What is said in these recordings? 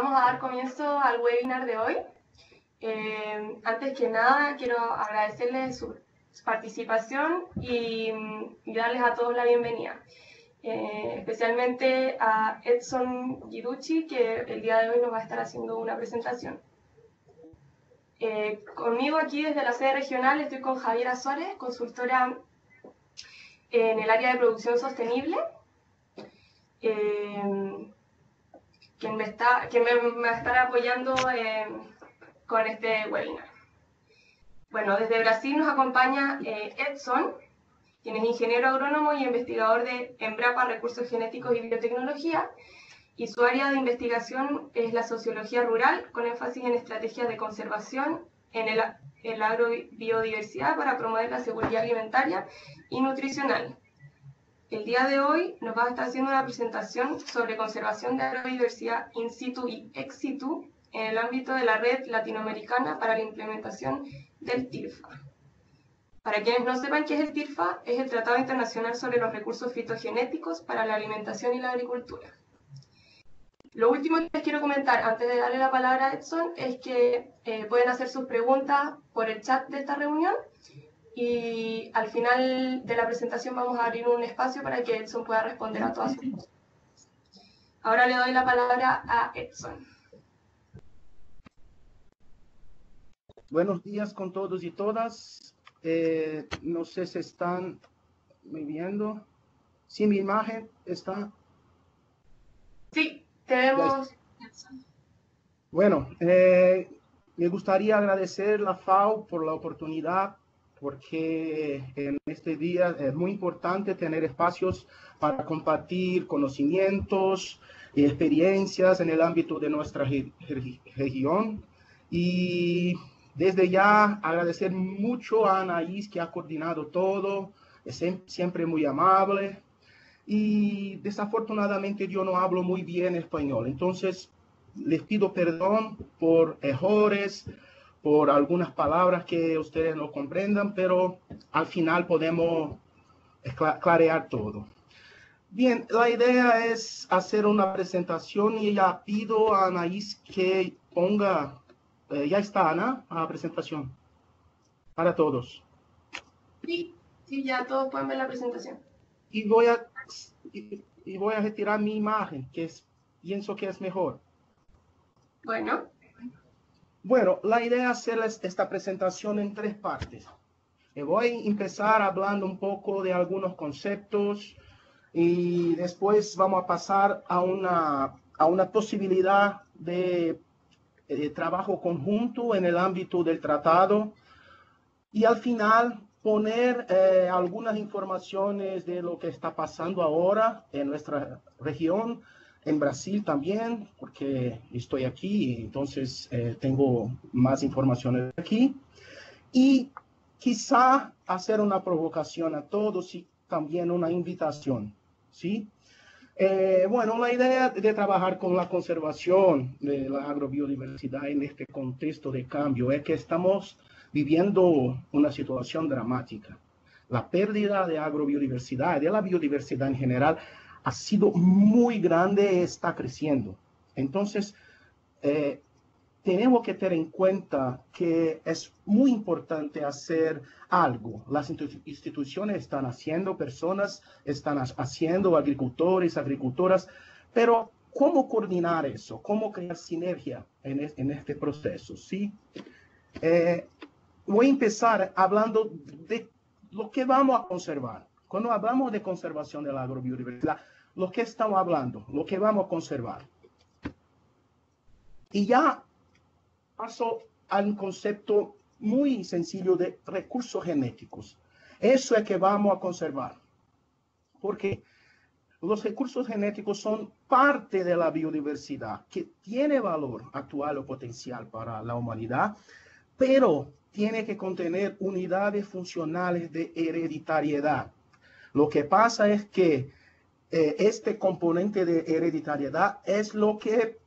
vamos a dar comienzo al webinar de hoy. Antes que nada, quiero agradecerles su participación y darles a todos la bienvenida. Especialmente a Edson Guiducci, que el día de hoy nos va a estar haciendo una presentación. Conmigo aquí desde la sede regional estoy con Javiera Suárez, consultora en el área de producción sostenible, quien me va a estar apoyando con este webinar. Bueno, desde Brasil nos acompaña Edson, quien es ingeniero agrónomo y investigador de Embrapa Recursos Genéticos y Biotecnología, y su área de investigación es la sociología rural, con énfasis en estrategias de conservación en la agrobiodiversidad para promover la seguridad alimentaria y nutricional. El día de hoy nos va a estar haciendo una presentación sobre conservación de agrobiodiversidad in situ y ex situ en el ámbito de la red latinoamericana para la implementación del TIRFA. Para quienes no sepan qué es el TIRFA, es el Tratado Internacional sobre los Recursos Fitogenéticos para la Alimentación y la Agricultura. Lo último que les quiero comentar antes de darle la palabra a Edson es que pueden hacer sus preguntas por el chat de esta reunión y al final de la presentación vamos a abrir un espacio para que Edson pueda responder a todas sus preguntas. Ahora le doy la palabra a Edson. Buenos días con todos y todas. No sé si están viendo. ¿Sí mi imagen está? Sí, te vemos, Edson. Bueno, me gustaría agradecer a la FAO por la oportunidad, porque en este día es muy importante tener espacios para compartir conocimientos y experiencias en el ámbito de nuestra región. Y desde ya agradecer mucho a Anaís, que ha coordinado todo, es siempre muy amable. Y desafortunadamente yo no hablo muy bien español, entonces les pido perdón por errores, por algunas palabras que ustedes no comprendan, pero al final podemos clarear todo. Bien, la idea es hacer una presentación y ya pido a Anaís que ponga, ya está, Ana, la presentación para todos. Sí, ya todos pueden ver la presentación. Y voy a retirar mi imagen, pienso que es mejor. Bueno, la idea es hacer esta presentación en 3 partes. Voy a empezar hablando un poco de algunos conceptos y después vamos a pasar a una posibilidad de trabajo conjunto en el ámbito del tratado y al final poner algunas informaciones de lo que está pasando ahora en nuestra región, en Brasil también, porque estoy aquí, entonces tengo más informaciones aquí. Y quizá hacer una provocación a todos y también una invitación, ¿sí? Bueno, la idea de trabajar con la conservación de la agrobiodiversidad en este contexto de cambio es que estamos viviendo una situación dramática. La pérdida de agrobiodiversidad, de la biodiversidad en general, ha sido muy grande y está creciendo. Entonces, tenemos que tener en cuenta que es muy importante hacer algo. Las instituciones están haciendo, personas están haciendo, agricultores, agricultoras, pero ¿cómo coordinar eso? ¿Cómo crear sinergia en este proceso? ¿Sí? Voy a empezar hablando de lo que vamos a conservar. Cuando hablamos de conservación de la agrobiodiversidad, lo que estamos hablando, lo que vamos a conservar. Y ya paso a un concepto muy sencillo de recursos genéticos. Eso es que vamos a conservar. Porque los recursos genéticos son parte de la biodiversidad que tiene valor actual o potencial para la humanidad, pero tiene que contener unidades funcionales de hereditariedad. Lo que pasa es que este componente de hereditariedad es lo que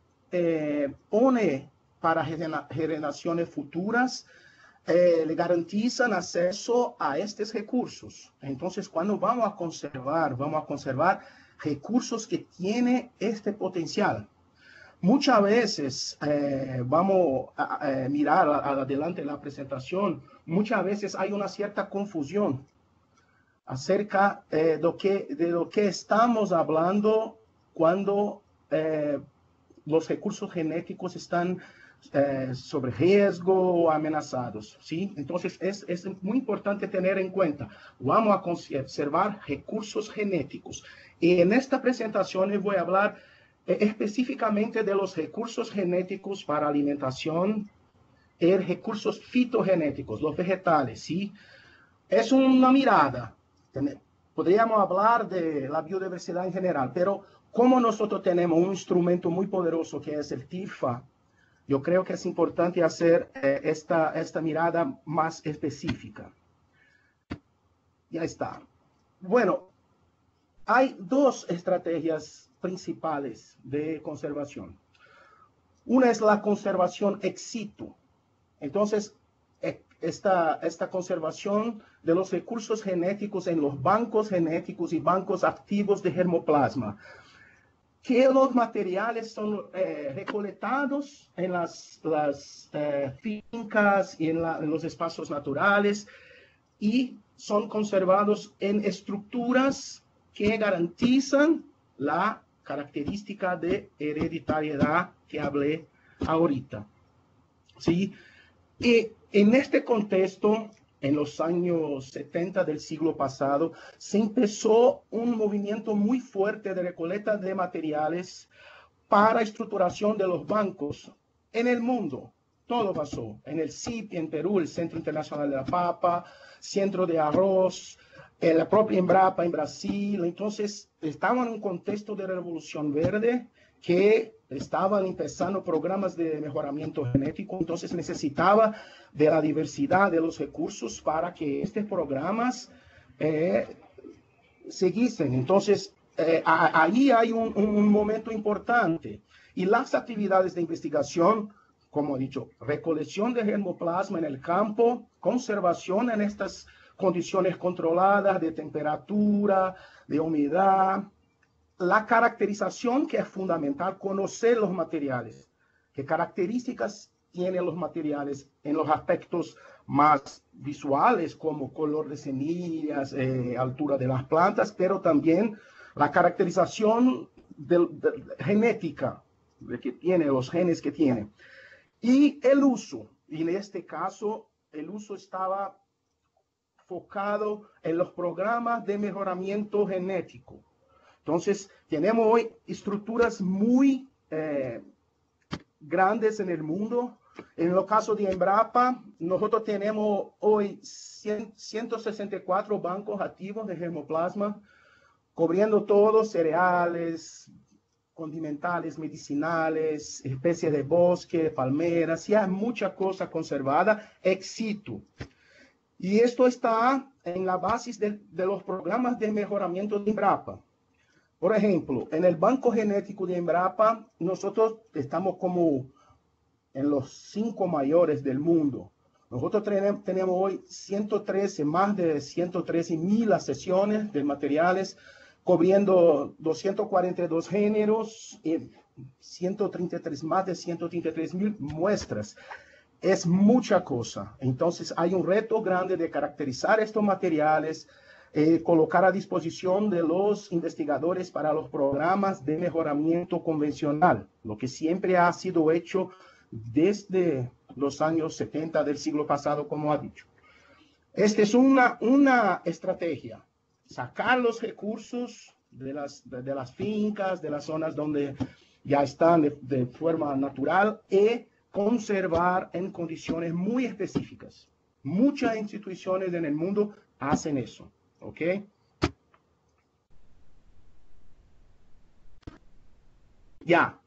pone para generaciones futuras, le garantizan acceso a estos recursos. Entonces, cuando vamos a conservar recursos que tienen este potencial. Muchas veces, vamos a mirar adelante la presentación, muchas veces hay una cierta confusión acerca de lo que estamos hablando cuando los recursos genéticos están sobre riesgo o amenazados, ¿sí? Entonces, es muy importante tener en cuenta, vamos a conservar recursos genéticos. Y en esta presentación les voy a hablar específicamente de los recursos genéticos para alimentación y recursos fitogenéticos, los vegetales, ¿sí? Es una mirada. Podríamos hablar de la biodiversidad en general, pero como nosotros tenemos un instrumento muy poderoso que es el TIFA, yo creo que es importante hacer esta mirada más específica. Ya está. Bueno, hay dos estrategias principales de conservación. Una es la conservación ex situ. Entonces, esta conservación de los recursos genéticos en los bancos genéticos y bancos activos de germoplasma, que los materiales son recolectados en las fincas y en los espacios naturales y son conservados en estructuras que garantizan la característica de hereditariedad que hablé ahorita. ¿Sí? Y en este contexto, en los años 70 del siglo pasado, se empezó un movimiento muy fuerte de recolecta de materiales para estructuración de los bancos en el mundo. Todo pasó. En el CIP, en Perú, el Centro Internacional de la Papa, Centro de Arroz, la propia Embrapa en Brasil. Entonces, estaban en un contexto de revolución verde que estaban empezando programas de mejoramiento genético, entonces necesitaba de la diversidad de los recursos para que estos programas siguiesen. Entonces, ahí hay un momento importante. Y las actividades de investigación, como he dicho, recolección de germoplasma en el campo, conservación en estas condiciones controladas de temperatura, de humedad, la caracterización, que es fundamental, conocer los materiales, qué características tienen los materiales en los aspectos más visuales, como color de semillas, altura de las plantas, pero también la caracterización genética de que tiene, los genes que tiene. Y el uso, y en este caso, el uso estaba enfocado en los programas de mejoramiento genético. Entonces, tenemos hoy estructuras muy grandes en el mundo. En el caso de Embrapa, nosotros tenemos hoy 164 bancos activos de germoplasma, cubriendo todos, cereales, condimentales, medicinales, especies de bosque, palmeras, y hay mucha cosa conservada ex situ. Y esto está en la base de los programas de mejoramiento de Embrapa. Por ejemplo, en el banco genético de Embrapa, nosotros estamos como en los 5 mayores del mundo. Nosotros tenemos hoy más de 113.000 sesiones de materiales, cubriendo 242 géneros y más de 133.000 muestras. Es mucha cosa. Entonces, hay un reto grande de caracterizar estos materiales, colocar a disposición de los investigadores para los programas de mejoramiento convencional, lo que siempre ha sido hecho desde los años 70 del siglo pasado, como ha dicho. Esta es una estrategia, sacar los recursos de las fincas, de las zonas donde ya están de forma natural y conservar en condiciones muy específicas. Muchas instituciones en el mundo hacen eso. ¿Ok? Ya.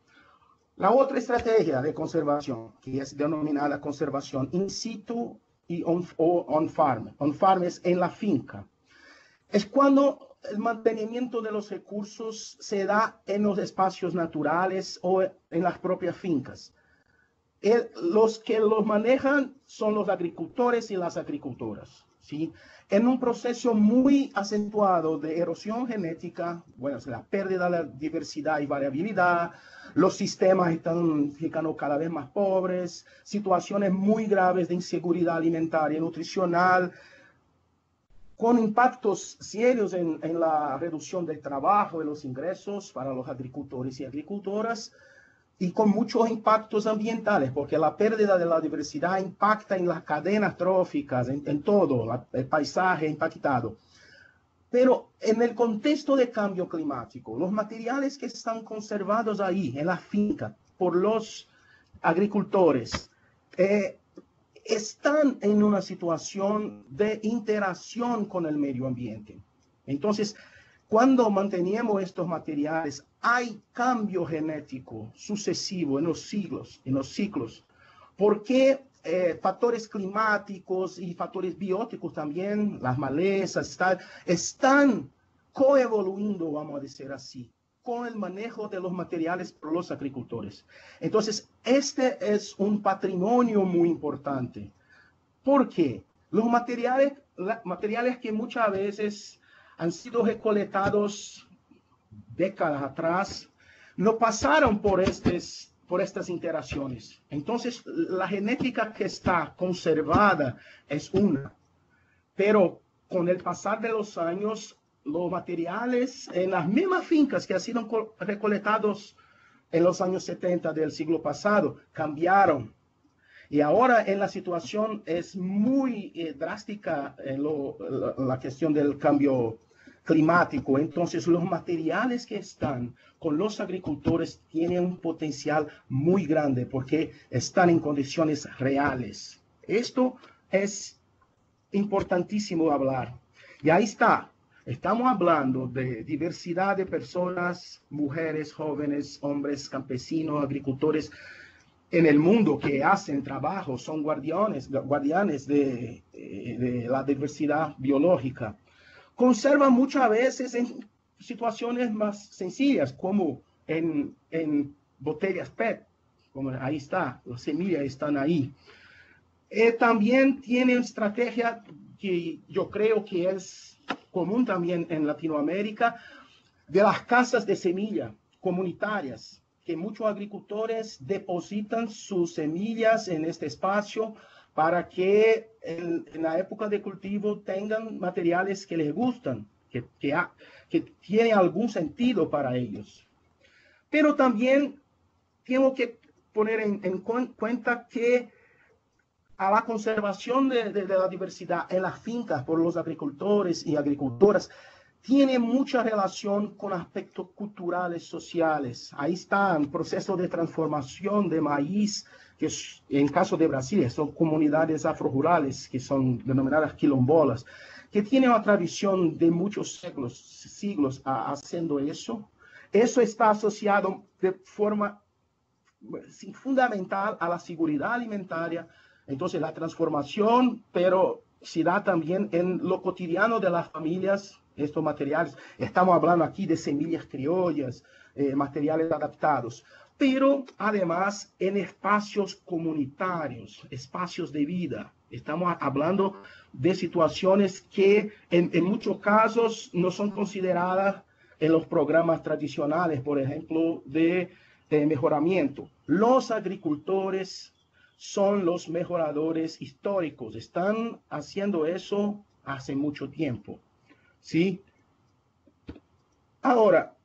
La otra estrategia de conservación, que es denominada conservación in situ y on-farm. On-farm es en la finca. Es cuando el mantenimiento de los recursos se da en los espacios naturales o en las propias fincas. Los que los manejan son los agricultores y las agricultoras. ¿sí? En un proceso muy acentuado de erosión genética, bueno, la pérdida de la diversidad y variabilidad, los sistemas están ficando cada vez más pobres, situaciones muy graves de inseguridad alimentaria y nutricional, con impactos serios en la reducción del trabajo y los ingresos para los agricultores y agricultoras, y con muchos impactos ambientales, porque la pérdida de la diversidad impacta en las cadenas tróficas, en todo, el paisaje impactado. Pero en el contexto de cambio climático, los materiales que están conservados ahí, en la finca, por los agricultores, están en una situación de interacción con el medio ambiente. Entonces, cuando mantenemos estos materiales, hay cambio genético sucesivo en los ciclos, porque factores climáticos y factores bióticos también, las malezas, están coevoluendo, vamos a decir así, con el manejo de los materiales por los agricultores. Entonces, este es un patrimonio muy importante. ¿Por qué? Los materiales que muchas veces han sido recolectados décadas atrás, no pasaron por estas interacciones. Entonces, la genética que está conservada es una, pero con el pasar de los años, los materiales en las mismas fincas que han sido recolectados en los años 70 del siglo pasado cambiaron. Y ahora en la situación es muy drástica en la cuestión del cambio climático. Entonces los materiales que están con los agricultores tienen un potencial muy grande porque están en condiciones reales. Esto es importantísimo hablar. Y ahí está. Estamos hablando de diversidad de personas, mujeres, jóvenes, hombres, campesinos, agricultores en el mundo que hacen trabajo, son guardianes de la diversidad biológica. Conservan muchas veces en situaciones más sencillas, como en botellas PET, como ahí está, las semillas están ahí. También tienen estrategia que yo creo que es común también en Latinoamérica, de las casas de semilla comunitarias, que muchos agricultores depositan sus semillas en este espacio para que en la época de cultivo tengan materiales que les gustan, que tienen algún sentido para ellos. Pero también tengo que poner en cuenta que a la conservación de la diversidad en las fincas por los agricultores y agricultoras tiene mucha relación con aspectos culturales, sociales. Ahí está el proceso de transformación de maíz, que en caso de Brasil son comunidades afrorurales, que son denominadas quilombolas, que tienen una tradición de muchos siglos haciendo eso. Eso está asociado de forma fundamental a la seguridad alimentaria. Entonces, la transformación, pero se da también en lo cotidiano de las familias, estos materiales. Estamos hablando aquí de semillas criollas, materiales adaptados, pero además en espacios comunitarios, espacios de vida. Estamos hablando de situaciones que en muchos casos no son consideradas en los programas tradicionales, por ejemplo, de mejoramiento. Los agricultores son los mejoradores históricos. Están haciendo eso hace mucho tiempo. ¿Sí? Ahora,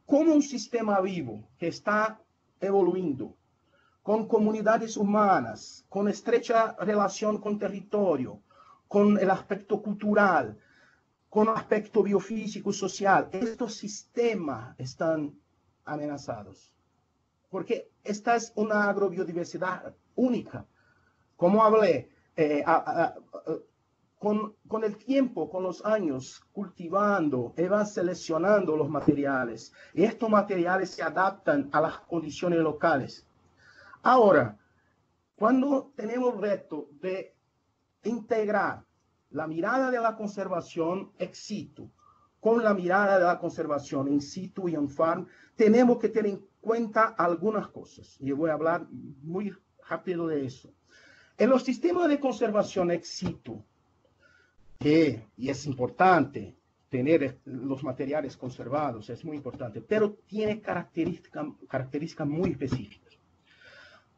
como un sistema vivo que está evoluindo, con comunidades humanas, con estrecha relación con territorio, con el aspecto cultural, con el aspecto biofísico y social, estos sistemas están amenazados. Porque esta es una agrobiodiversidad única. Como hablé, con el tiempo, con los años, cultivando, van seleccionando los materiales. Y estos materiales se adaptan a las condiciones locales. Ahora, cuando tenemos el reto de integrar la mirada de la conservación ex situ con la mirada de la conservación in situ y on farm, tenemos que tener en cuenta algunas cosas. Y voy a hablar muy rápido de eso. En los sistemas de conservación ex situ, y es importante tener los materiales conservados, es muy importante, pero tiene características muy específicas.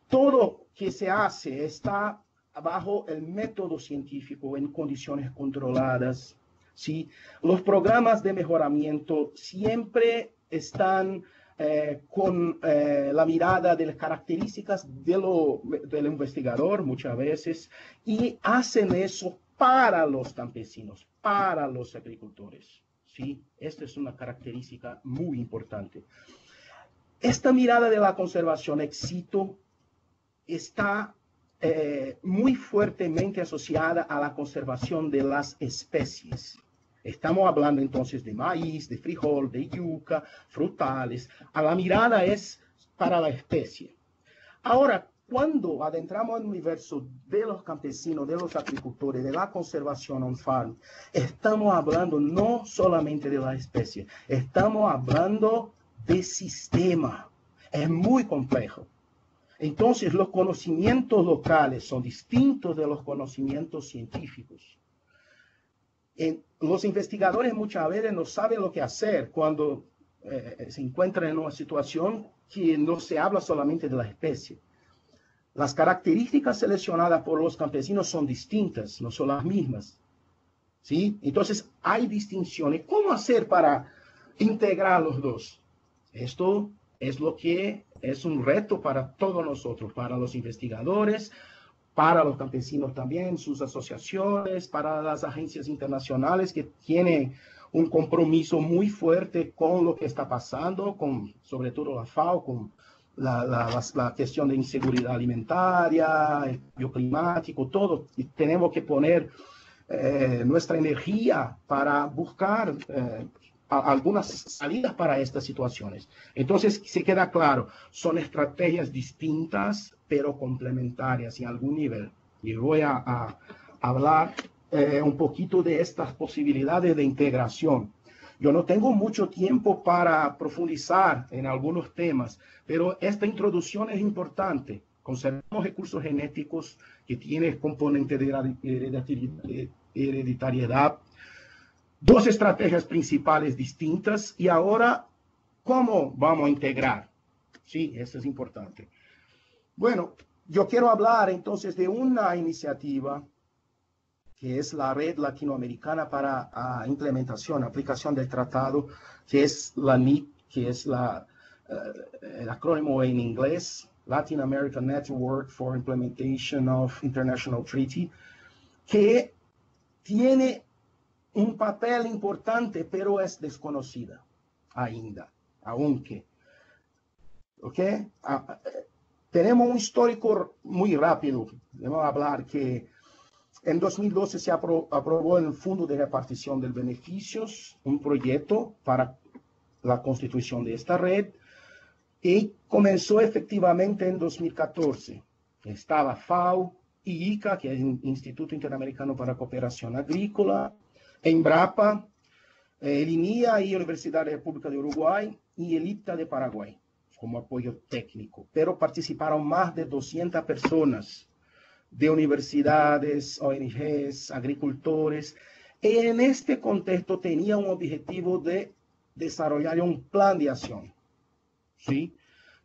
Todo que se hace está bajo el método científico en condiciones controladas, ¿sí? Los programas de mejoramiento siempre están con la mirada de las características del investigador muchas veces, y hacen eso para los campesinos, para los agricultores, ¿sí? Esta es una característica muy importante. Esta mirada de la conservación éxito está muy fuertemente asociada a la conservación de las especies. Estamos hablando entonces de maíz, de frijol, de yuca, frutales. La mirada es para la especie. Ahora, cuando adentramos en el universo de los campesinos, de los agricultores, de la conservación on-farm, estamos hablando no solamente de la especie, estamos hablando de sistema. Es muy complejo. Entonces, los conocimientos locales son distintos de los conocimientos científicos. Los investigadores muchas veces no saben lo que hacer cuando se encuentran en una situación que no se habla solamente de la especie. Las características seleccionadas por los campesinos son distintas, no son las mismas, ¿sí? Entonces, hay distinciones. ¿Cómo hacer para integrar los dos? Esto es lo que es un reto para todos nosotros, para los investigadores, para los campesinos también, sus asociaciones, para las agencias internacionales que tienen un compromiso muy fuerte con lo que está pasando, con sobre todo la FAO, con la cuestión de inseguridad alimentaria, el cambio climático, todo. Y tenemos que poner nuestra energía para buscar algunas salidas para estas situaciones. Entonces, se queda claro, son estrategias distintas, pero complementarias en algún nivel. Y voy a hablar un poquito de estas posibilidades de integración. Yo no tengo mucho tiempo para profundizar en algunos temas, pero esta introducción es importante. Conservamos recursos genéticos que tienen componente de hereditariedad, dos estrategias principales distintas, y ahora, ¿cómo vamos a integrar? Sí, eso es importante. Bueno, yo quiero hablar entonces de una iniciativa que es la Red Latinoamericana para Implementación, Aplicación del Tratado, que es la NIT, que es el acrónimo en inglés, Latin American Network for Implementation of International Treaty, que tiene un papel importante, pero es desconocida ainda, aunque. ¿Ok? Tenemos un histórico muy rápido. Debemos hablar que en 2012 se aprobó el Fondo de Repartición de Beneficios, un proyecto para la constitución de esta red, y comenzó efectivamente en 2014. Estaba FAO y ICA, que es el Instituto Interamericano para Cooperación Agrícola, Embrapa, el INIA y Universidad de República de Uruguay y el IPTA de Paraguay como apoyo técnico. Pero participaron más de 200 personas de universidades, ONGs, agricultores. Y en este contexto tenía un objetivo de desarrollar un plan de acción, ¿sí?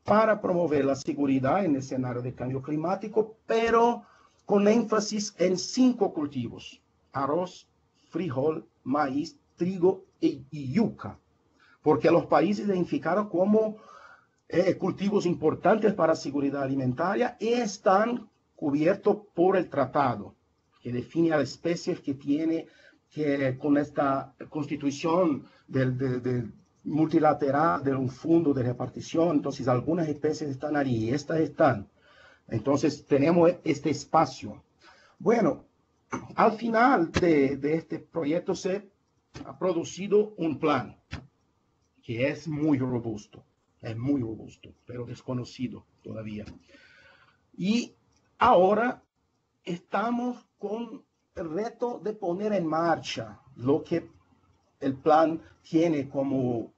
Para promover la seguridad en el escenario de cambio climático, pero con énfasis en 5 cultivos: arroz, frijol, maíz, trigo y yuca, porque los países identificaron como cultivos importantes para la seguridad alimentaria y están cubiertos por el tratado, que define las especies que tiene que con esta constitución del multilateral de un fondo de repartición. Entonces, algunas especies están ahí, estas están. Entonces, tenemos este espacio. Bueno, al final de este proyecto se ha producido un plan que es muy robusto, pero desconocido todavía. Y ahora estamos con el reto de poner en marcha lo que el plan tiene como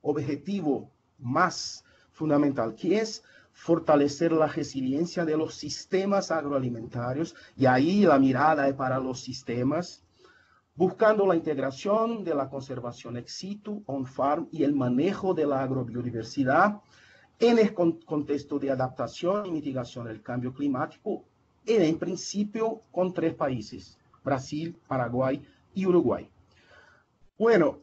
objetivo más fundamental, que es fortalecer la resiliencia de los sistemas agroalimentarios, y ahí la mirada es para los sistemas, buscando la integración de la conservación ex situ, on-farm y el manejo de la agrobiodiversidad en el contexto de adaptación y mitigación del cambio climático, en principio con 3 países, Brasil, Paraguay y Uruguay. Bueno,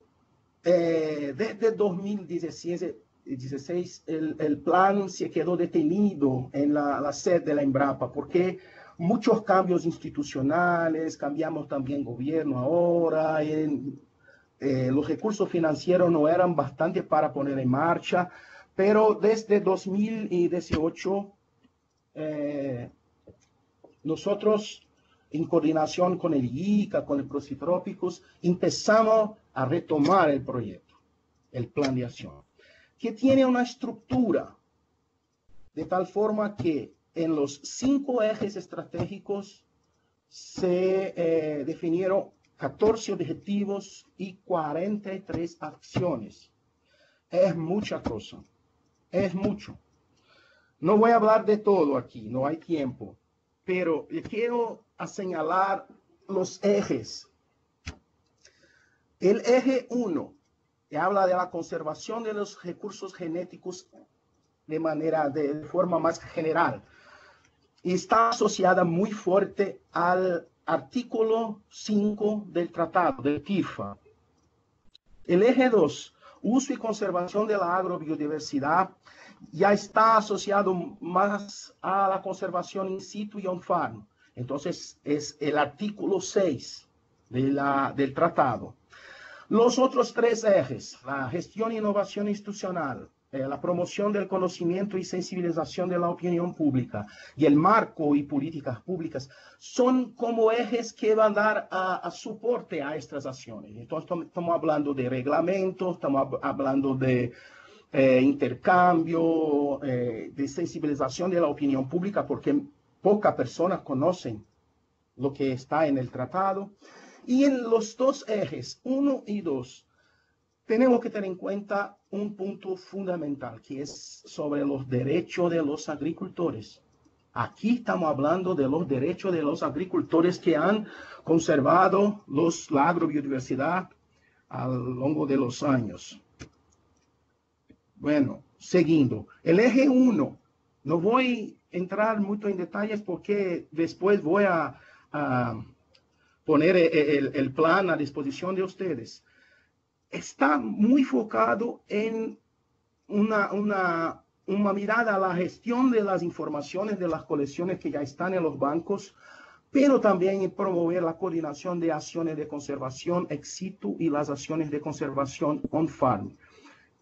desde 2016 el plan se quedó detenido en la sede de la Embrapa porque muchos cambios institucionales, cambiamos también gobierno ahora, los recursos financieros no eran bastante para poner en marcha, pero desde 2018 nosotros, en coordinación con el ICA, con el Procitrópicos, empezamos a retomar el proyecto, el plan de acción, que tiene una estructura de tal forma que en los 5 ejes estratégicos se definieron 14 objetivos y 43 acciones. Es mucha cosa, es mucho. No voy a hablar de todo aquí, no hay tiempo, pero quiero señalar los ejes. El eje 1 habla de la conservación de los recursos genéticos de forma más general. Y está asociada muy fuerte al artículo 5 del tratado, del TIFA. El eje 2, uso y conservación de la agrobiodiversidad, ya está asociado más a la conservación in situ y on-farm. Entonces, es el artículo 6 del tratado. Los otros 3 ejes, la gestión e innovación institucional, la promoción del conocimiento y sensibilización de la opinión pública y el marco y políticas públicas, son como ejes que van a dar a soporte a estas acciones. Entonces, estamos hablando de reglamentos, estamos hablando de intercambio, de sensibilización de la opinión pública, porque pocas personas conocen lo que está en el tratado. Y en los 2 ejes, 1 y 2, tenemos que tener en cuenta un punto fundamental, que es sobre los derechos de los agricultores. Aquí estamos hablando de los derechos de los agricultores que han conservado la agrobiodiversidad a lo largo de los años. Bueno, siguiendo. El eje 1, no voy a entrar mucho en detalles porque después voy a poner el plan a disposición de ustedes. Está muy enfocado en una mirada a la gestión de las informaciones de las colecciones que ya están en los bancos, pero también en promover la coordinación de acciones de conservación ex situ y las acciones de conservación on-farm.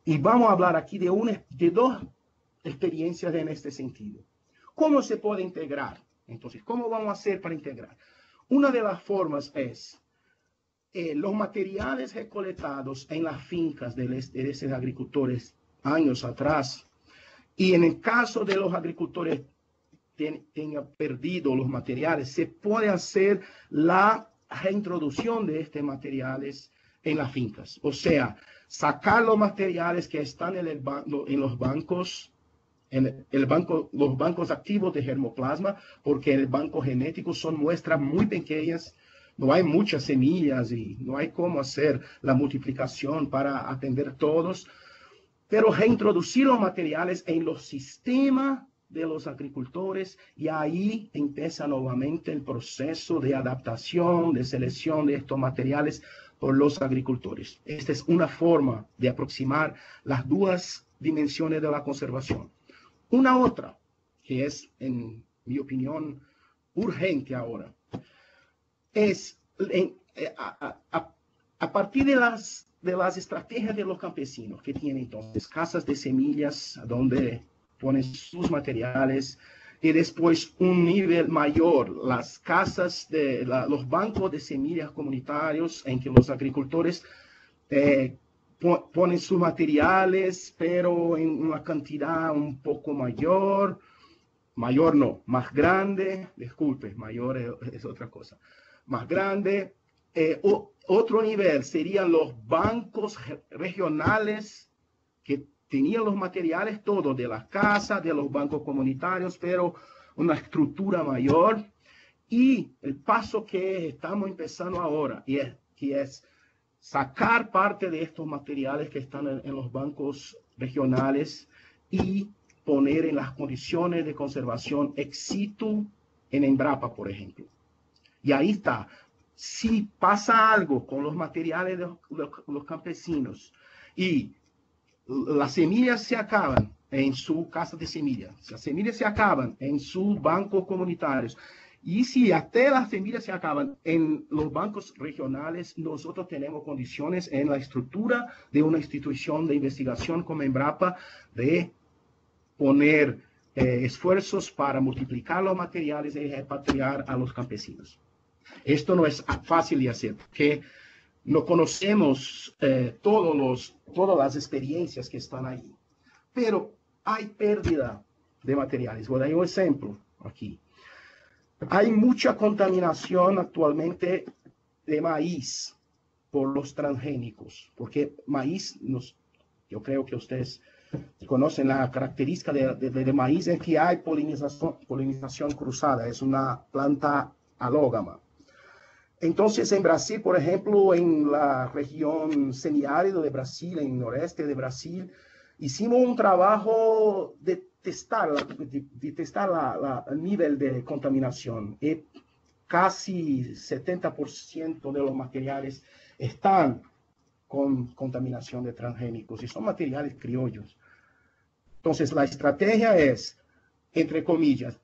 Y vamos a hablar aquí de 2 experiencias en este sentido. ¿Cómo se puede integrar? Entonces, ¿cómo vamos a hacer para integrar? Una de las formas es los materiales recolectados en las fincas de esos agricultores años atrás, y en el caso de los agricultores tengan perdido los materiales, se puede hacer la reintroducción de estos materiales en las fincas. O sea, sacar los materiales que están en los bancos, los bancos activos de germoplasma, porque en el banco genético son muestras muy pequeñas, no hay muchas semillas y no hay cómo hacer la multiplicación para atender todos, pero reintroducir los materiales en los sistemas de los agricultores, y ahí empieza nuevamente el proceso de adaptación, de selección de estos materiales por los agricultores. Esta es una forma de aproximar las 2 dimensiones de la conservación. Una otra, que es, en mi opinión, urgente ahora, es a partir de las estrategias de los campesinos, que tienen entonces casas de semillas donde ponen sus materiales, y después un nivel mayor, las casas los bancos de semillas comunitarios en que los agricultores ponen sus materiales, pero en una cantidad un poco mayor no, más grande, disculpe, mayor es otra cosa, más grande. Otro nivel serían los bancos regionales que tenían los materiales todos de las casas, de los bancos comunitarios, pero una estructura mayor. Y el paso que estamos empezando ahora, y es que es sacar parte de estos materiales que están en los bancos regionales y poner en las condiciones de conservación ex situ en Embrapa, por ejemplo. Y ahí está. Si pasa algo con los materiales de los campesinos y las semillas se acaban en su casa de semillas, las semillas se acaban en sus bancos comunitarios, y si hasta las semillas se acaban en los bancos regionales, nosotros tenemos condiciones en la estructura de una institución de investigación como Embrapa de poner esfuerzos para multiplicar los materiales y repatriar a los campesinos. Esto no es fácil de hacer, porque no conocemos todas las experiencias que están ahí. Pero hay pérdida de materiales. Voy a dar un ejemplo aquí. Hay mucha contaminación actualmente de maíz por los transgénicos, porque maíz, yo creo que ustedes conocen la característica de maíz, es que hay polinización cruzada, es una planta alógama. Entonces, en Brasil, por ejemplo, en la región semiárido de Brasil, en el noreste de Brasil, hicimos un trabajo de testar el nivel de contaminación. Y casi 70% de los materiales están con contaminación de transgénicos y son materiales criollos. Entonces, la estrategia es, entre comillas,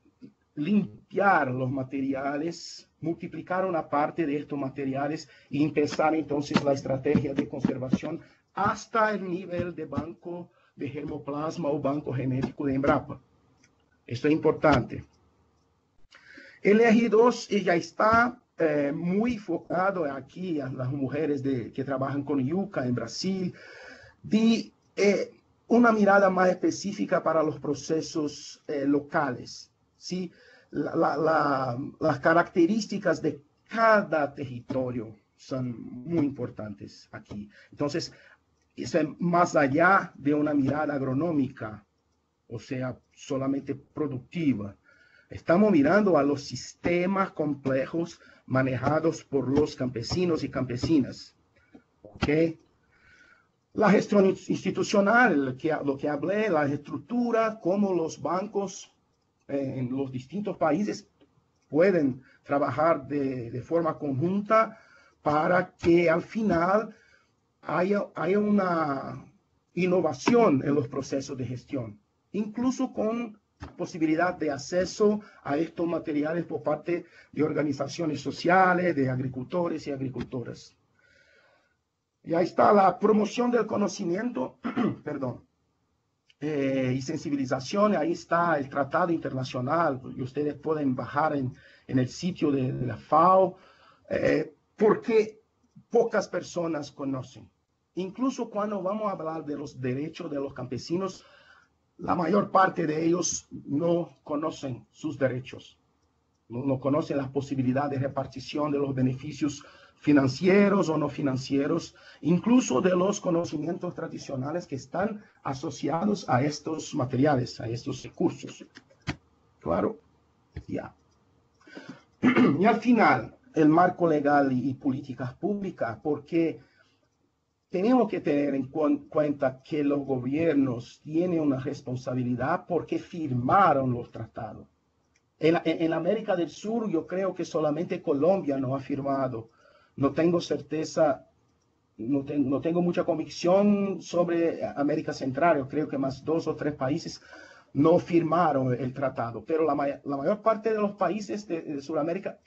limpiar los materiales, multiplicar una parte de estos materiales y empezar entonces la estrategia de conservación hasta el nivel de banco de germoplasma o banco genético de Embrapa. Esto es importante. El RI2 ya está muy enfocado aquí a las mujeres que trabajan con yuca en Brasil, de una mirada más específica para los procesos locales, ¿sí? Las características de cada territorio son muy importantes aquí. Entonces, eso es más allá de una mirada agronómica, o sea, solamente productiva. Estamos mirando a los sistemas complejos manejados por los campesinos y campesinas. ¿Ok? La gestión institucional, lo que hablé, la estructura, cómo los bancos en los distintos países pueden trabajar de forma conjunta para que al final haya una innovación en los procesos de gestión, incluso con posibilidad de acceso a estos materiales por parte de organizaciones sociales, de agricultores y agricultoras. Y ahí está la promoción del conocimiento, perdón, y sensibilización. Ahí está el tratado internacional, y ustedes pueden bajar en el sitio de la FAO, porque pocas personas conocen. Incluso cuando vamos a hablar de los derechos de los campesinos, la mayor parte de ellos no conocen sus derechos, no conocen las posibilidades de repartición de los beneficios financieros o no financieros, incluso de los conocimientos tradicionales que están asociados a estos materiales, a estos recursos. Claro, ya. Y al final, el marco legal y políticas públicas, porque tenemos que tener en cuenta que los gobiernos tienen una responsabilidad porque firmaron los tratados. En América del Sur, yo creo que solamente Colombia no ha firmado. No tengo certeza, no tengo mucha convicción sobre América Central. Yo creo que más 2 o 3 países no firmaron el tratado. Pero la mayor parte de los países de Sudamérica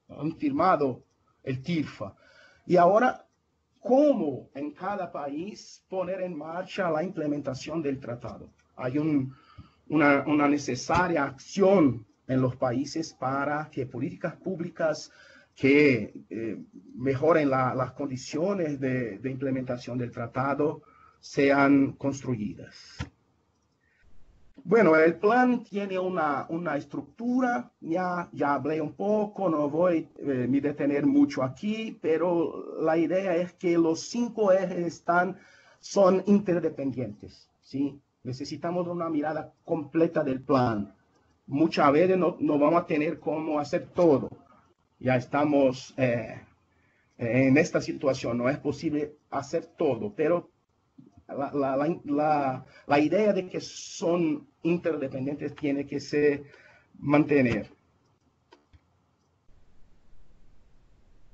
han firmado el TIRFA. Y ahora, ¿cómo en cada país poner en marcha la implementación del tratado? Hay una necesaria acción en los países para que políticas públicas que mejoren las condiciones de implementación del tratado sean construidas. Bueno, el plan tiene una estructura, ya hablé un poco, no voy a me detener mucho aquí, pero la idea es que los 5 ejes son interdependientes, ¿sí? Necesitamos una mirada completa del plan. Muchas veces no vamos a tener cómo hacer todo. Ya estamos en esta situación. No es posible hacer todo, pero la idea de que son interdependientes tiene que se mantener.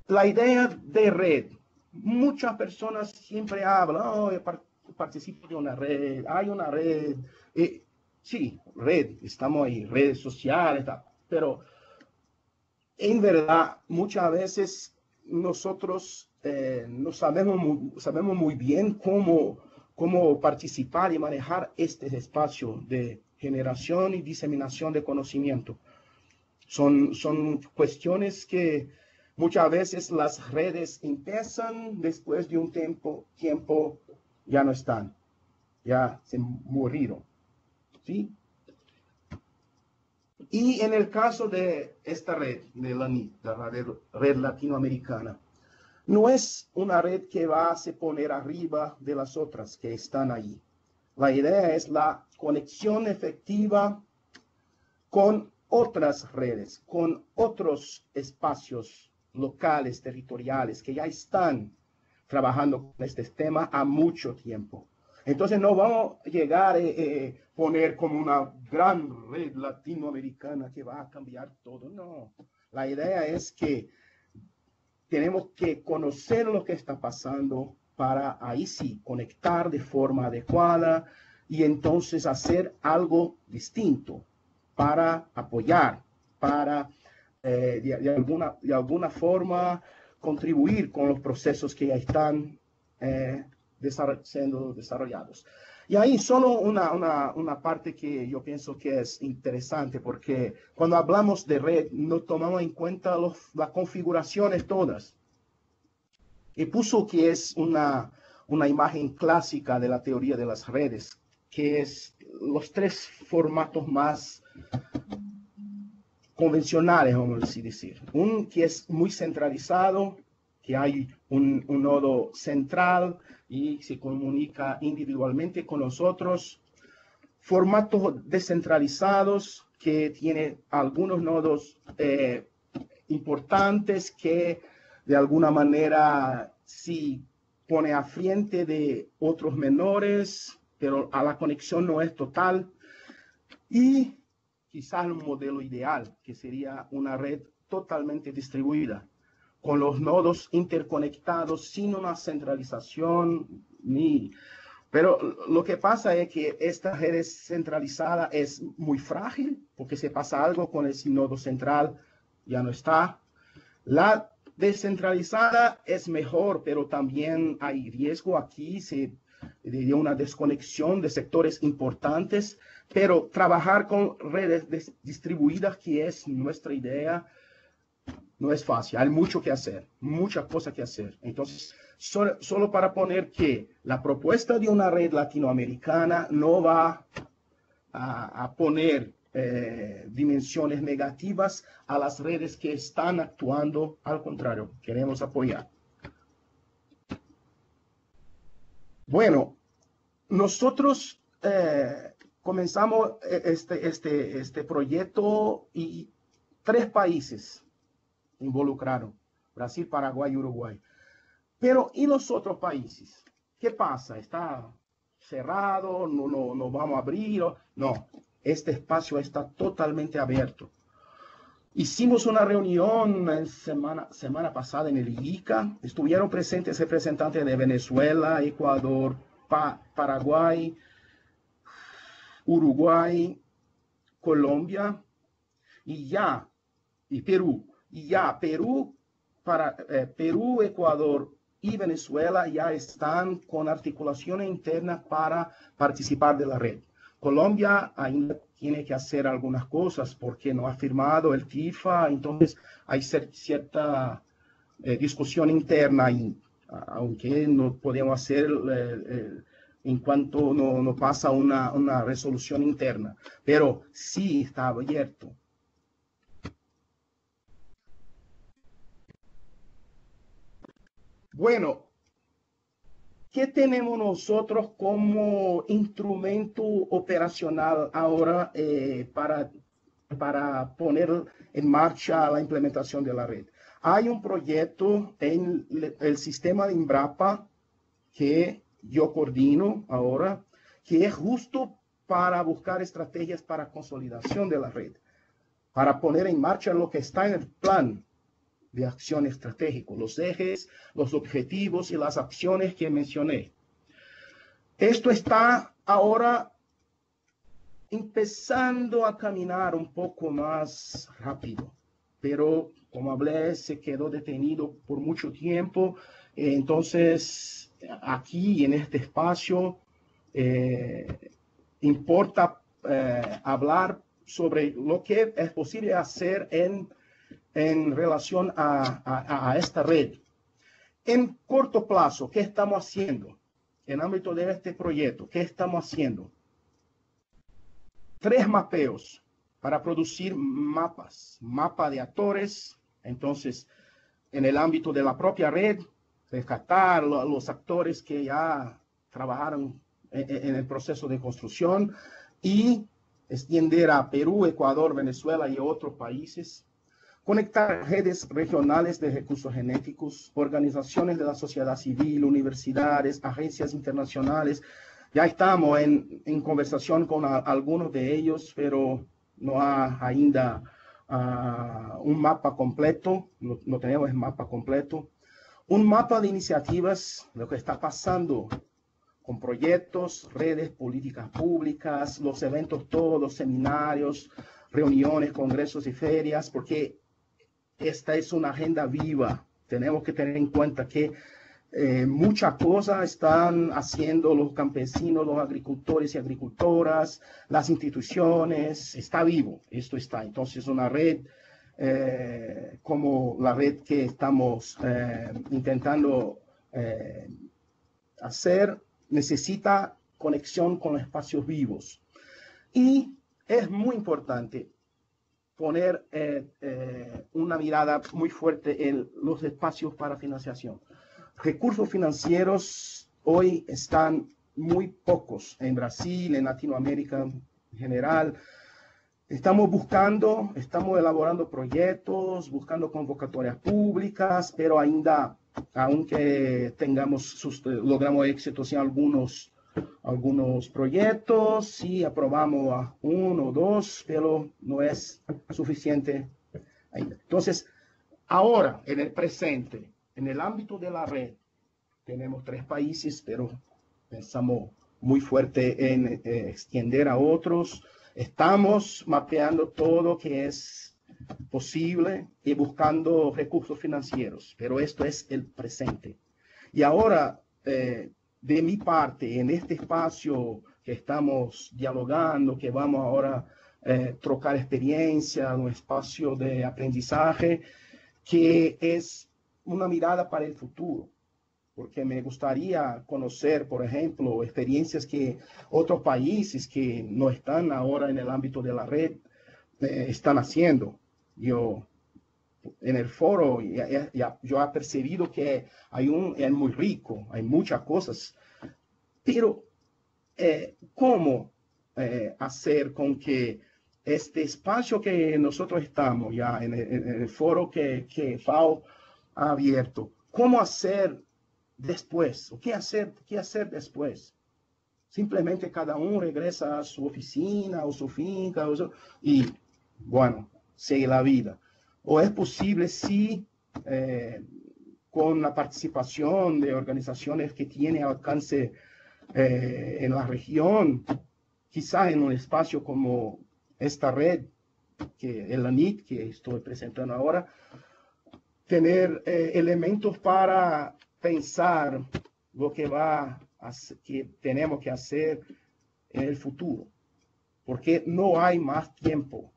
La idea de red. Muchas personas siempre hablan, oh, yo participo de una red, hay una red. Sí, red, estamos ahí, redes sociales, pero en verdad muchas veces nosotros no sabemos muy bien cómo participar y manejar este espacio de generación y diseminación de conocimiento. Son cuestiones que muchas veces las redes empiezan, después de un tiempo ya no están, ya se murieron, ¿sí? Y en el caso de esta red, de la red latinoamericana, no es una red que va a se poner arriba de las otras que están ahí. La idea es la conexión efectiva con otras redes, con otros espacios locales, territoriales, que ya están trabajando con este tema a mucho tiempo. Entonces no vamos a llegar a poner como una gran red latinoamericana que va a cambiar todo. No, la idea es que tenemos que conocer lo que está pasando para ahí sí conectar de forma adecuada y entonces hacer algo distinto para apoyar, para de alguna forma contribuir con los procesos que ya están siendo desarrollados. Y ahí solo una parte que yo pienso que es interesante, porque cuando hablamos de red, no tomamos en cuenta las configuraciones todas. Y puso que es una imagen clásica de la teoría de las redes, que es los tres formatos más convencionales, vamos a decir. Un que es muy centralizado, que hay un nodo central y se comunica individualmente con los otros. Formatos descentralizados, que tiene algunos nodos importantes que de alguna manera sí pone a frente de otros menores, pero a la conexión no es total. Y quizás un modelo ideal, que sería una red totalmente distribuida, con los nodos interconectados, sin una centralización ni... Pero lo que pasa es que esta red centralizada es muy frágil, porque si pasa algo con el nodo central, ya no está. La descentralizada es mejor, pero también hay riesgo aquí de una desconexión de sectores importantes, pero trabajar con redes distribuidas, que es nuestra idea, no es fácil. Hay mucho que hacer, muchas cosas que hacer. Entonces, solo para poner que la propuesta de una red latinoamericana no va a poner dimensiones negativas a las redes que están actuando. Al contrario, queremos apoyar. Bueno, nosotros comenzamos este proyecto y 3 países involucraron: Brasil, Paraguay y Uruguay. Pero ¿y los otros países? ¿Qué pasa? ¿Está cerrado? ¿No vamos a abrir? No, este espacio está totalmente abierto. Hicimos una reunión semana pasada en el ICA. Estuvieron presentes representantes de Venezuela, Ecuador, Paraguay, Uruguay, Colombia y Perú. Y ya Perú, Ecuador y Venezuela ya están con articulación interna para participar de la red. Colombia ainda tiene que hacer algunas cosas porque no ha firmado el TIFA, entonces hay cierta discusión interna ahí, aunque no podemos hacer en cuanto no pasa una resolución interna, pero sí está abierto. Bueno, ¿qué tenemos nosotros como instrumento operacional ahora para poner en marcha la implementación de la red? hay un proyecto en el sistema de Embrapa que yo coordino ahora, que es justo para buscar estrategias para consolidación de la red, para poner en marcha lo que está en el plan de acción estratégico, los ejes, los objetivos y las acciones que mencioné. Esto está ahora empezando a caminar un poco más rápido, pero como hablé, se quedó detenido por mucho tiempo. Entonces, aquí en este espacio, importa hablar sobre lo que es posible hacer en relación a esta red. En corto plazo, ¿qué estamos haciendo? En ámbito de este proyecto, ¿qué estamos haciendo? 3 mapeos para producir mapas, mapa de actores. Entonces, en el ámbito de la propia red, rescatar los actores que ya trabajaron en el proceso de construcción y extender a Perú, Ecuador, Venezuela y otros países. Conectar redes regionales de recursos genéticos, organizaciones de la sociedad civil, universidades, agencias internacionales. Ya estamos en conversación con algunos de ellos, pero no hay ainda un mapa completo, no tenemos el mapa completo. Un mapa de iniciativas, lo que está pasando con proyectos, redes, políticas públicas, los eventos todos, los seminarios, reuniones, congresos y ferias, porque esta es una agenda viva. Tenemos que tener en cuenta que muchas cosas están haciendo los campesinos, los agricultores y agricultoras, las instituciones. Está vivo, esto está. Entonces, una red como la red que estamos intentando hacer necesita conexión con espacios vivos. Y es muy importante poner una mirada muy fuerte en los espacios para financiación. Recursos financieros hoy están muy pocos en Brasil, en Latinoamérica en general. Estamos elaborando proyectos, buscando convocatorias públicas, pero ainda, aunque logramos éxitos en algunos proyectos, sí aprobamos a 1 o 2, pero no es suficiente ainda. Entonces, ahora, en el presente, en el ámbito de la red, tenemos 3 países, pero pensamos muy fuerte en extender a otros. Estamos mapeando todo que es posible y buscando recursos financieros, pero esto es el presente. Y ahora, de mi parte, en este espacio que estamos dialogando, que vamos ahora a trocar experiencia, un espacio de aprendizaje, que es una mirada para el futuro, porque me gustaría conocer, por ejemplo, experiencias que otros países que no están ahora en el ámbito de la red están haciendo. Yo en el foro yo he percibido que es muy rico, hay muchas cosas, pero ¿cómo hacer con que este espacio que nosotros estamos ya en el foro que FAO ha abierto, cómo hacer después? ¿O qué hacer después? Simplemente cada uno regresa a su oficina o su finca y, bueno, sigue la vida. ¿O es posible, sí, con la participación de organizaciones que tienen alcance en la región, quizás en un espacio como esta red, que el ANIT, que estoy presentando ahora, tener elementos para pensar lo que que tenemos que hacer en el futuro, porque no hay más tiempo,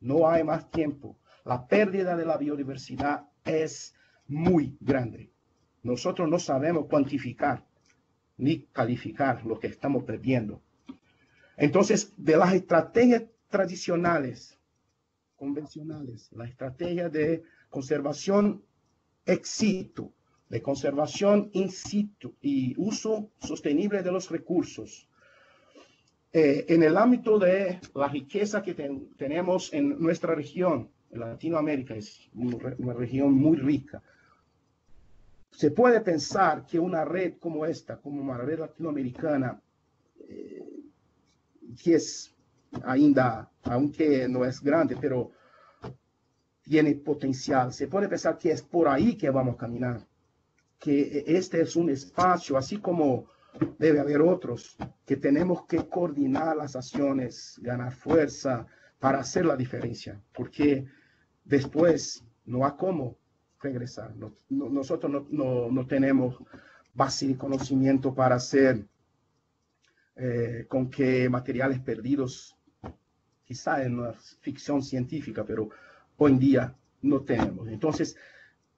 no hay más tiempo. La pérdida de la biodiversidad es muy grande. Nosotros no sabemos cuantificar ni calificar lo que estamos perdiendo. Entonces, de las estrategias tradicionales, convencionales, la estrategia de conservación ex situ, de conservación in situ y uso sostenible de los recursos. En el ámbito de la riqueza que tenemos en nuestra región, Latinoamérica es una región muy rica. Se puede pensar que una red como esta, como una red latinoamericana, que es ainda, aunque no es grande, pero tiene potencial, se puede pensar que es por ahí que vamos a caminar, que este es un espacio, así como debe haber otros, que tenemos que coordinar las acciones, ganar fuerza para hacer la diferencia, porque después no hay cómo regresar. Nosotros no tenemos base de conocimiento para hacer con que materiales perdidos, quizá en una ficción científica, pero hoy en día no tenemos. Entonces,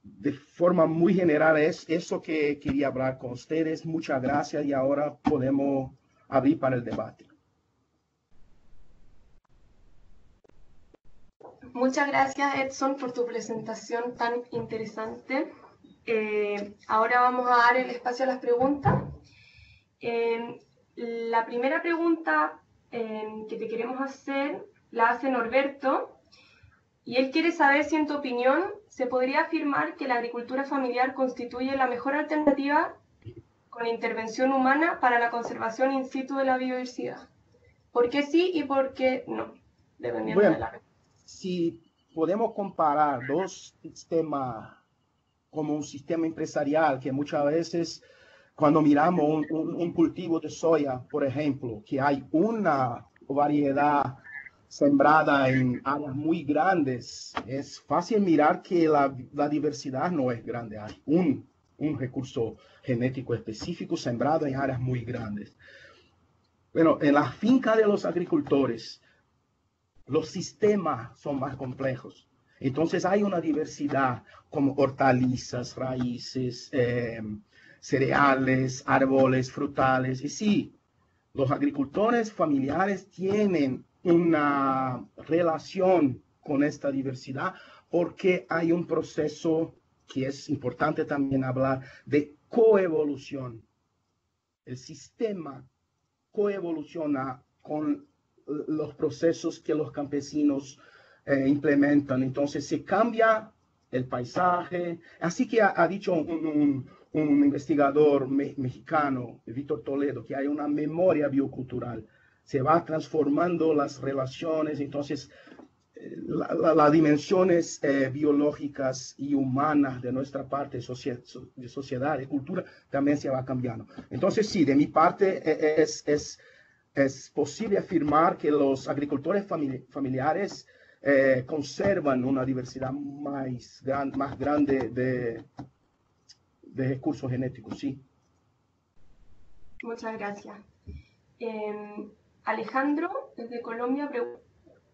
de forma muy general, es eso que quería hablar con ustedes. Muchas gracias y ahora podemos abrir para el debate. Muchas gracias, Edson, por tu presentación tan interesante. Ahora vamos a dar el espacio a las preguntas. La primera pregunta que te queremos hacer la hace Norberto, y él quiere saber si, en tu opinión, se podría afirmar que la agricultura familiar constituye la mejor alternativa con intervención humana para la conservación in situ de la biodiversidad. ¿Por qué sí y por qué no? Dependiendo de la respuesta. Si podemos comparar dos sistemas como un sistema empresarial, que muchas veces cuando miramos un cultivo de soya, por ejemplo, que hay una variedad sembrada en áreas muy grandes, es fácil mirar que la diversidad no es grande. Hay un recurso genético específico sembrado en áreas muy grandes. Bueno, en la finca de los agricultores, los sistemas son más complejos. Entonces hay una diversidad como hortalizas, raíces, cereales, árboles, frutales. Y sí, los agricultores familiares tienen una relación con esta diversidad porque hay un proceso que es importante también hablar de coevolución. El sistema coevoluciona con los procesos que los campesinos implementan. Entonces se cambia el paisaje. Así que ha dicho un investigador mexicano, Víctor Toledo, que hay una memoria biocultural. Se va transformando las relaciones. Entonces las dimensiones biológicas y humanas de nuestra parte de sociedad, de cultura, también se va cambiando. Entonces sí, de mi parte es posible afirmar que los agricultores familiares conservan una diversidad más grande de recursos genéticos, sí. Muchas gracias. Alejandro, desde Colombia,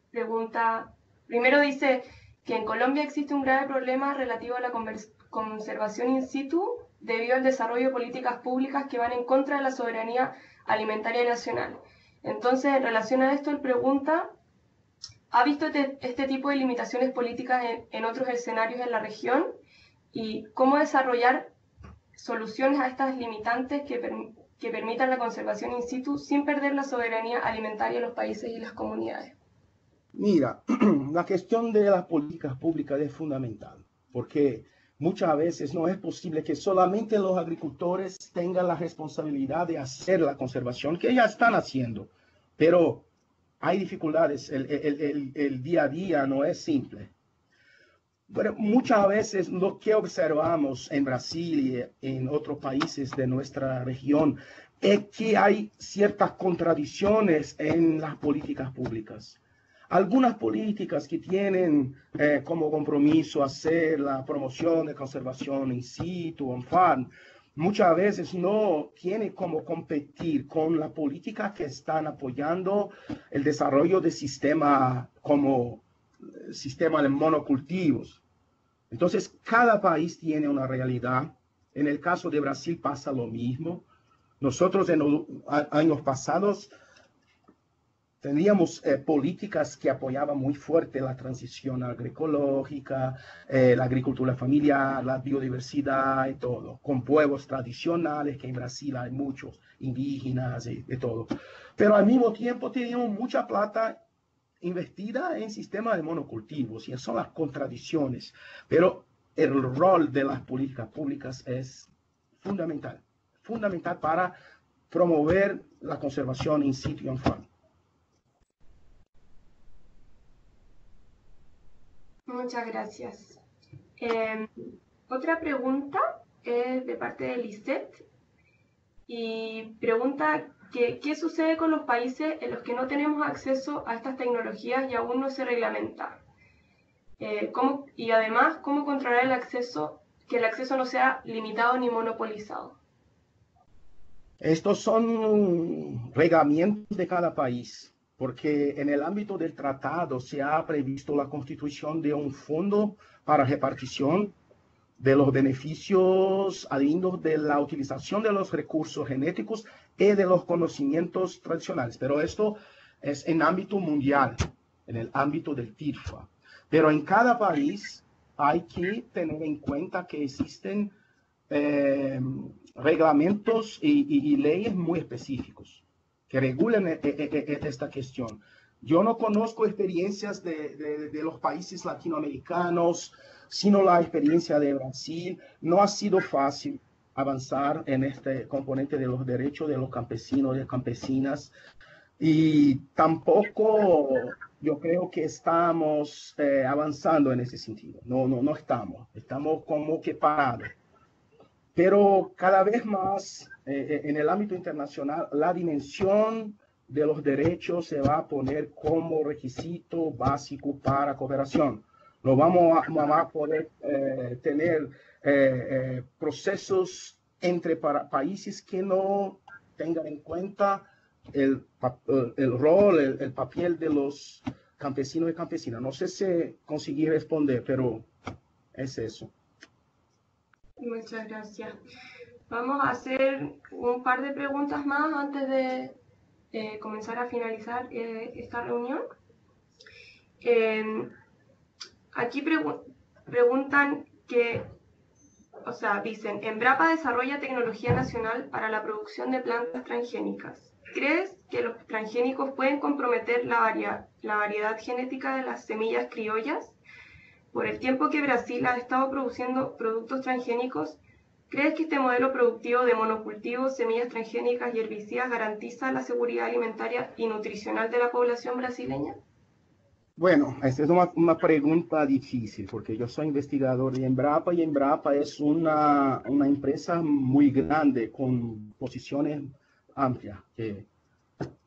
pregunta, primero dice que en Colombia existe un grave problema relativo a la conservación in situ debido al desarrollo de políticas públicas que van en contra de la soberanía alimentaria nacional. Entonces, en relación a esto, él pregunta, ¿ha visto este tipo de limitaciones políticas en otros escenarios en la región? ¿Y cómo desarrollar soluciones a estas limitantes que permitan la conservación in situ sin perder la soberanía alimentaria de los países y las comunidades? Mira, la cuestión de las políticas públicas es fundamental, porque muchas veces no es posible que solamente los agricultores tengan la responsabilidad de hacer la conservación, que ya están haciendo, pero hay dificultades, el día a día no es simple. Pero muchas veces lo que observamos en Brasil y en otros países de nuestra región es que hay ciertas contradicciones en las políticas públicas. Algunas políticas que tienen como compromiso hacer la promoción de conservación in situ, on farm, muchas veces no tienen como competir con la política que están apoyando el desarrollo de sistemas como sistema de monocultivos. Entonces, cada país tiene una realidad. En el caso de Brasil pasa lo mismo. Nosotros en los años pasados teníamos políticas que apoyaban muy fuerte la transición agroecológica, la agricultura familiar, la biodiversidad y todo, con pueblos tradicionales, que en Brasil hay muchos indígenas y todo. Pero al mismo tiempo teníamos mucha plata investida en sistemas de monocultivos y son las contradicciones, pero el rol de las políticas públicas es fundamental, fundamental para promover la conservación in situ y on farm. Muchas gracias. Otra pregunta es de parte de Lisette y pregunta ¿qué sucede con los países en los que no tenemos acceso a estas tecnologías y aún no se reglamenta? Y además, ¿cómo controlar el acceso, que el acceso no sea limitado ni monopolizado? Estos son reglamentos de cada país, porque en el ámbito del tratado se ha previsto la constitución de un fondo para repartición de los beneficios advindos de la utilización de los recursos genéticos y de los conocimientos tradicionales. Pero esto es en ámbito mundial, en el ámbito del TIRFA. Pero en cada país hay que tener en cuenta que existen reglamentos y leyes muy específicos que regulan esta cuestión. Yo no conozco experiencias de los países latinoamericanos, sino la experiencia de Brasil. No ha sido fácil avanzar en este componente de los derechos de los campesinos y campesinas, y tampoco yo creo que estamos avanzando en ese sentido. No estamos como que parados. Pero cada vez más en el ámbito internacional la dimensión de los derechos se va a poner como requisito básico para cooperación. No vamos a poder tener procesos entre países que no tengan en cuenta el rol, el papel de los campesinos y campesinas. No sé si conseguí responder, pero es eso. Muchas gracias. Vamos a hacer un par de preguntas más antes de comenzar a finalizar esta reunión. Aquí preguntan dicen, Embrapa desarrolla tecnología nacional para la producción de plantas transgénicas. ¿Crees que los transgénicos pueden comprometer la variedad genética de las semillas criollas? Por el tiempo que Brasil ha estado produciendo productos transgénicos, ¿crees que este modelo productivo de monocultivos, semillas transgénicas y herbicidas garantiza la seguridad alimentaria y nutricional de la población brasileña? Bueno, esta es una pregunta difícil porque yo soy investigador de Embrapa y Embrapa es una empresa muy grande con posiciones amplias.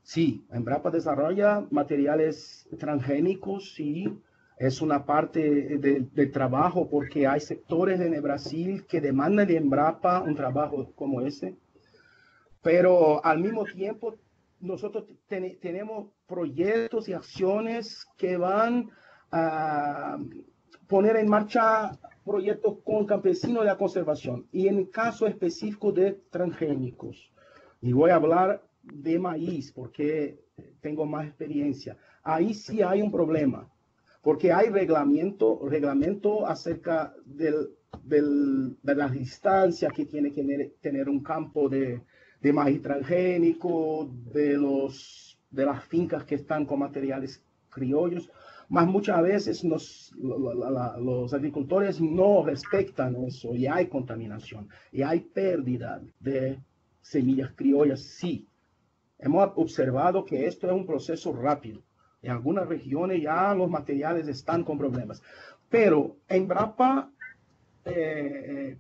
Sí, Embrapa desarrolla materiales transgénicos y es una parte del trabajo porque hay sectores en el Brasil que demandan de Embrapa un trabajo como ese, pero al mismo tiempo nosotros tenemos proyectos y acciones que van a poner en marcha proyectos con campesinos de la conservación y en el caso específico de transgénicos. Y voy a hablar de maíz porque tengo más experiencia. Ahí sí hay un problema, porque hay reglamento acerca de las distancias que tiene que tener un campo de maíz transgénico, de las fincas que están con materiales criollos, mas muchas veces los agricultores no respetan eso y hay contaminación y hay pérdida de semillas criollas. Sí, hemos observado que esto es un proceso rápido. En algunas regiones ya los materiales están con problemas, pero Embrapa,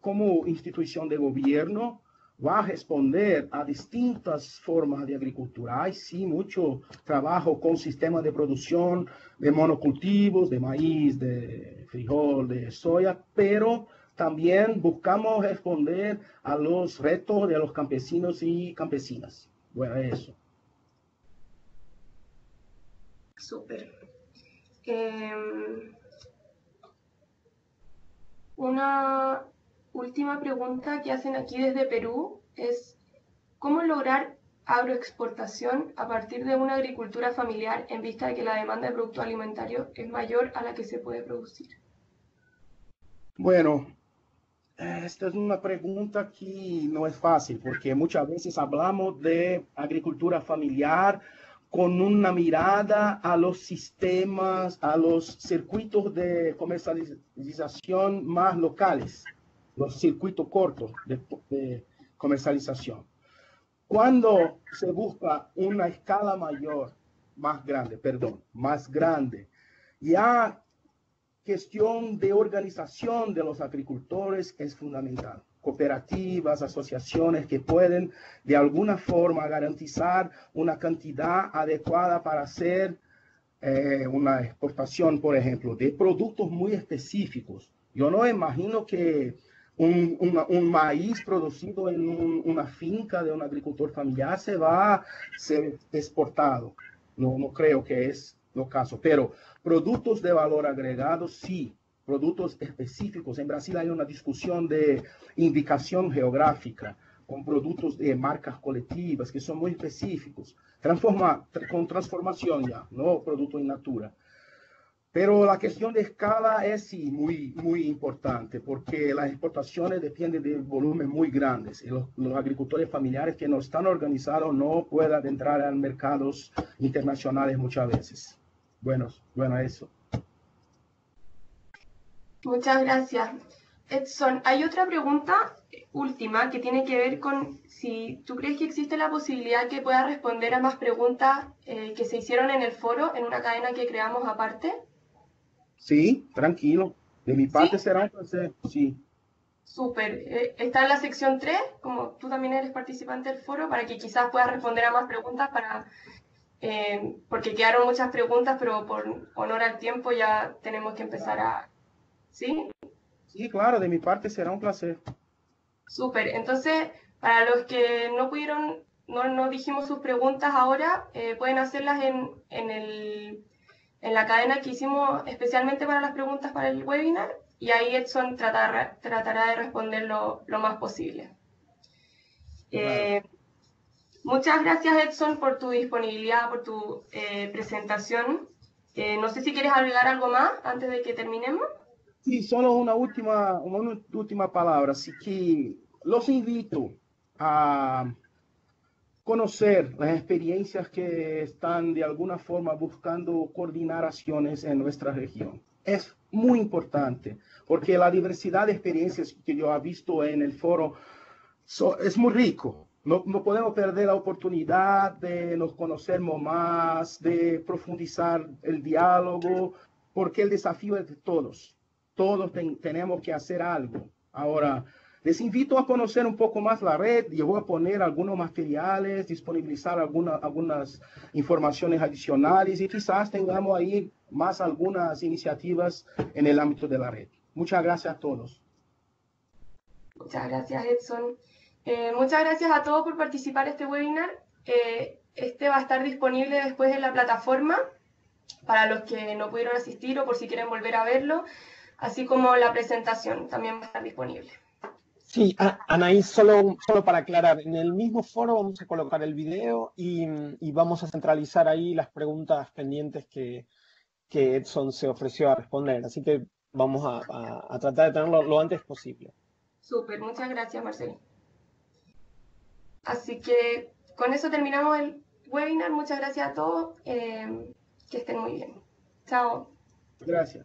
como institución de gobierno, va a responder a distintas formas de agricultura. Hay sí mucho trabajo con sistemas de producción de monocultivos, de maíz, de frijol, de soya, pero también buscamos responder a los retos de los campesinos y campesinas. Bueno, eso. Súper. Una última pregunta que hacen aquí desde Perú es ¿cómo lograr agroexportación a partir de una agricultura familiar en vista de que la demanda de producto alimentario es mayor a la que se puede producir? Bueno, esta es una pregunta que no es fácil porque muchas veces hablamos de agricultura familiar con una mirada a los sistemas, a los circuitos de comercialización más locales, los circuitos cortos de comercialización. Cuando se busca una escala más grande, ya cuestión de organización de los agricultores es fundamental. Cooperativas, asociaciones que pueden de alguna forma garantizar una cantidad adecuada para hacer una exportación, por ejemplo, de productos muy específicos. Yo no imagino que un maíz producido en una finca de un agricultor familiar se va a ser exportado. No creo que es lo caso, pero productos de valor agregado, sí. Productos específicos. En Brasil hay una discusión de indicación geográfica con productos de marcas colectivas que son muy específicos. Con transformación ya, no producto in natura. Pero la cuestión de escala es sí muy importante porque las exportaciones dependen de volúmenes muy grandes. Y los agricultores familiares que no están organizados no pueden entrar a mercados internacionales muchas veces. Bueno, eso. Muchas gracias. Edson, hay otra pregunta última que tiene que ver con si tú crees que existe la posibilidad que pueda responder a más preguntas que se hicieron en el foro, en una cadena que creamos aparte. Sí, tranquilo. De mi parte será un placer, sí. Súper. Está en la sección 3, como tú también eres participante del foro, para que quizás puedas responder a más preguntas porque quedaron muchas preguntas, pero por honor al tiempo ya tenemos que empezar a... ¿Sí? Sí, claro, de mi parte será un placer. Súper. Entonces, para los que no pudieron, no dijimos sus preguntas ahora, pueden hacerlas en la cadena que hicimos especialmente para las preguntas para el webinar, y ahí Edson tratará de responder lo más posible. Claro. Muchas gracias, Edson, por tu disponibilidad, por tu presentación. No sé si quieres agregar algo más antes de que terminemos. Sí, solo una última palabra. Así que los invito a conocer las experiencias que están de alguna forma buscando coordinar acciones en nuestra región. Es muy importante porque la diversidad de experiencias que yo he visto en el foro es muy rico. No podemos perder la oportunidad de nos conocernos más, de profundizar el diálogo, porque el desafío es de todos. Todos tenemos que hacer algo. Ahora, les invito a conocer un poco más la red. Yo voy a poner algunos materiales, disponibilizar algunas informaciones adicionales y quizás tengamos ahí más algunas iniciativas en el ámbito de la red. Muchas gracias a todos. Muchas gracias, Edson. Muchas gracias a todos por participar en este webinar. Este va a estar disponible después en la plataforma para los que no pudieron asistir o por si quieren volver a verlo, así como la presentación también va a estar disponible. Sí, Anaís, solo para aclarar, en el mismo foro vamos a colocar el video y vamos a centralizar ahí las preguntas pendientes que Edson se ofreció a responder. Así que vamos a tratar de tenerlo lo antes posible. Súper, muchas gracias, Marcelo. Así que con eso terminamos el webinar. Muchas gracias a todos. Que estén muy bien. Chao. Gracias.